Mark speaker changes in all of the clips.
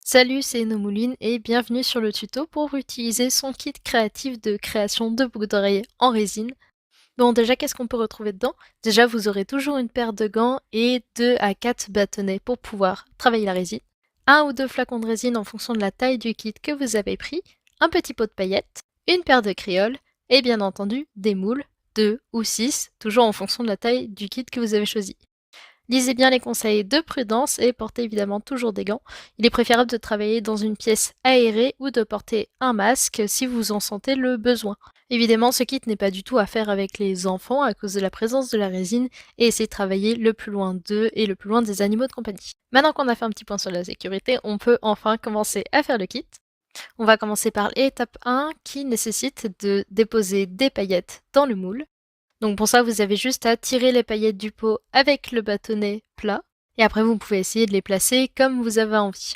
Speaker 1: Salut, c'est Nomouline et bienvenue sur le tuto pour utiliser son kit créatif de création de boucles d'oreilles en résine. Bon, déjà, qu'est-ce qu'on peut retrouver dedans? Déjà, vous aurez toujours une paire de gants et 2 à 4 bâtonnets pour pouvoir travailler la résine. Un ou deux flacons de résine en fonction de la taille du kit que vous avez pris, un petit pot de paillettes, une paire de créoles et bien entendu des moules, 2 ou 6, toujours en fonction de la taille du kit que vous avez choisi. Lisez bien les conseils de prudence et portez évidemment toujours des gants. Il est préférable de travailler dans une pièce aérée ou de porter un masque si vous en sentez le besoin. Évidemment, ce kit n'est pas du tout à faire avec les enfants à cause de la présence de la résine et essayez de travailler le plus loin d'eux et le plus loin des animaux de compagnie. Maintenant qu'on a fait un petit point sur la sécurité, on peut enfin commencer à faire le kit. On va commencer par l'étape 1 qui nécessite de déposer des paillettes dans le moule. Donc pour ça, vous avez juste à tirer les paillettes du pot avec le bâtonnet plat, et après vous pouvez essayer de les placer comme vous avez envie.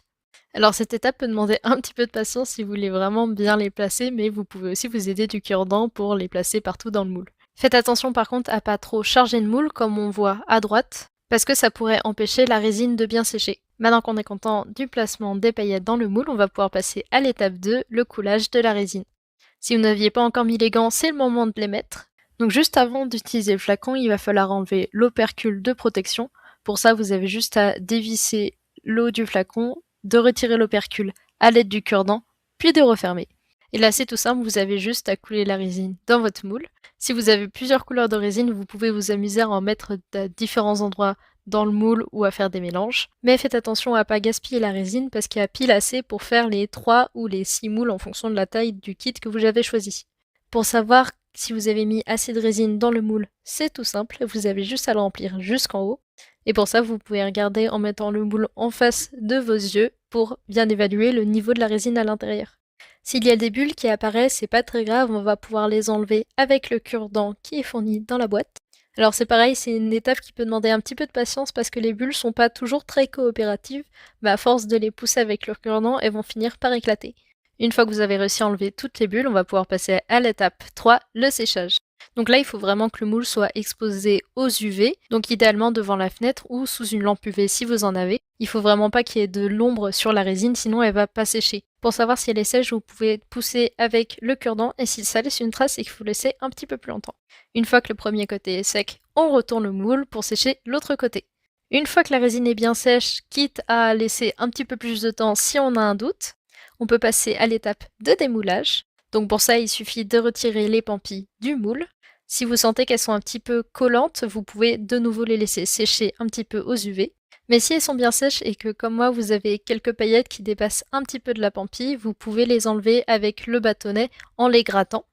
Speaker 1: Alors cette étape peut demander un petit peu de patience si vous voulez vraiment bien les placer, mais vous pouvez aussi vous aider du cure-dent pour les placer partout dans le moule. Faites attention par contre à pas trop charger le moule comme on voit à droite, parce que ça pourrait empêcher la résine de bien sécher. Maintenant qu'on est content du placement des paillettes dans le moule, on va pouvoir passer à l'étape 2, le coulage de la résine. Si vous n'aviez pas encore mis les gants, c'est le moment de les mettre. Donc juste avant d'utiliser le flacon, il va falloir enlever l'opercule de protection. Pour ça, vous avez juste à dévisser l'eau du flacon, de retirer l'opercule à l'aide du cure-dent, puis de refermer. Et là, c'est tout simple, vous avez juste à couler la résine dans votre moule. Si vous avez plusieurs couleurs de résine, vous pouvez vous amuser à en mettre à différents endroits dans le moule ou à faire des mélanges. Mais faites attention à pas gaspiller la résine parce qu'il y a pile assez pour faire les 3 ou les 6 moules en fonction de la taille du kit que vous avez choisi. Pour savoir si vous avez mis assez de résine dans le moule, c'est tout simple, vous avez juste à le remplir jusqu'en haut. Et pour ça, vous pouvez regarder en mettant le moule en face de vos yeux pour bien évaluer le niveau de la résine à l'intérieur. S'il y a des bulles qui apparaissent, c'est pas très grave, on va pouvoir les enlever avec le cure-dent qui est fourni dans la boîte. Alors c'est pareil, c'est une étape qui peut demander un petit peu de patience parce que les bulles sont pas toujours très coopératives, mais à force de les pousser avec le cure-dent, elles vont finir par éclater. Une fois que vous avez réussi à enlever toutes les bulles, on va pouvoir passer à l'étape 3, le séchage. Donc là, il faut vraiment que le moule soit exposé aux UV, donc idéalement devant la fenêtre ou sous une lampe UV si vous en avez. Il faut vraiment pas qu'il y ait de l'ombre sur la résine, sinon elle va pas sécher. Pour savoir si elle est sèche, vous pouvez pousser avec le cure-dent et si ça laisse une trace, c'est qu'il faut laisser un petit peu plus longtemps. Une fois que le premier côté est sec, on retourne le moule pour sécher l'autre côté. Une fois que la résine est bien sèche, quitte à laisser un petit peu plus de temps si on a un doute, on peut passer à l'étape de démoulage. Donc pour ça, il suffit de retirer les pampilles du moule. Si vous sentez qu'elles sont un petit peu collantes, vous pouvez de nouveau les laisser sécher un petit peu aux UV. Mais si elles sont bien sèches et que comme moi vous avez quelques paillettes qui dépassent un petit peu de la pampille, vous pouvez les enlever avec le bâtonnet en les grattant.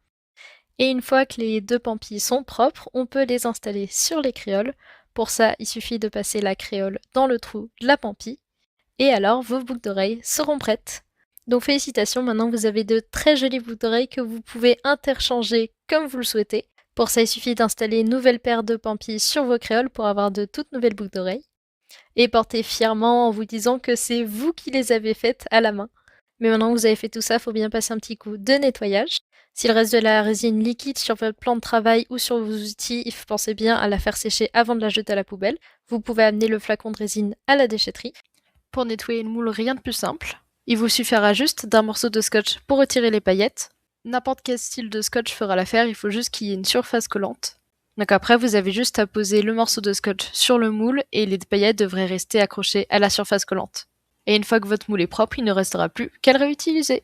Speaker 1: Et une fois que les deux pampilles sont propres, on peut les installer sur les créoles. Pour ça, il suffit de passer la créole dans le trou de la pampille. Et alors, vos boucles d'oreilles seront prêtes. Donc félicitations, maintenant vous avez de très jolies boucles d'oreilles que vous pouvez interchanger comme vous le souhaitez. Pour ça, il suffit d'installer une nouvelle paire de pampilles sur vos créoles pour avoir de toutes nouvelles boucles d'oreilles. Et portez fièrement en vous disant que c'est vous qui les avez faites à la main. Mais maintenant que vous avez fait tout ça, il faut bien passer un petit coup de nettoyage. S'il reste de la résine liquide sur votre plan de travail ou sur vos outils, il faut penser bien à la faire sécher avant de la jeter à la poubelle. Vous pouvez amener le flacon de résine à la déchetterie. Pour nettoyer le moule, rien de plus simple. Il vous suffira juste d'un morceau de scotch pour retirer les paillettes. N'importe quel style de scotch fera l'affaire, il faut juste qu'il y ait une surface collante. Donc après, vous avez juste à poser le morceau de scotch sur le moule et les paillettes devraient rester accrochées à la surface collante. Et une fois que votre moule est propre, il ne restera plus qu'à le réutiliser.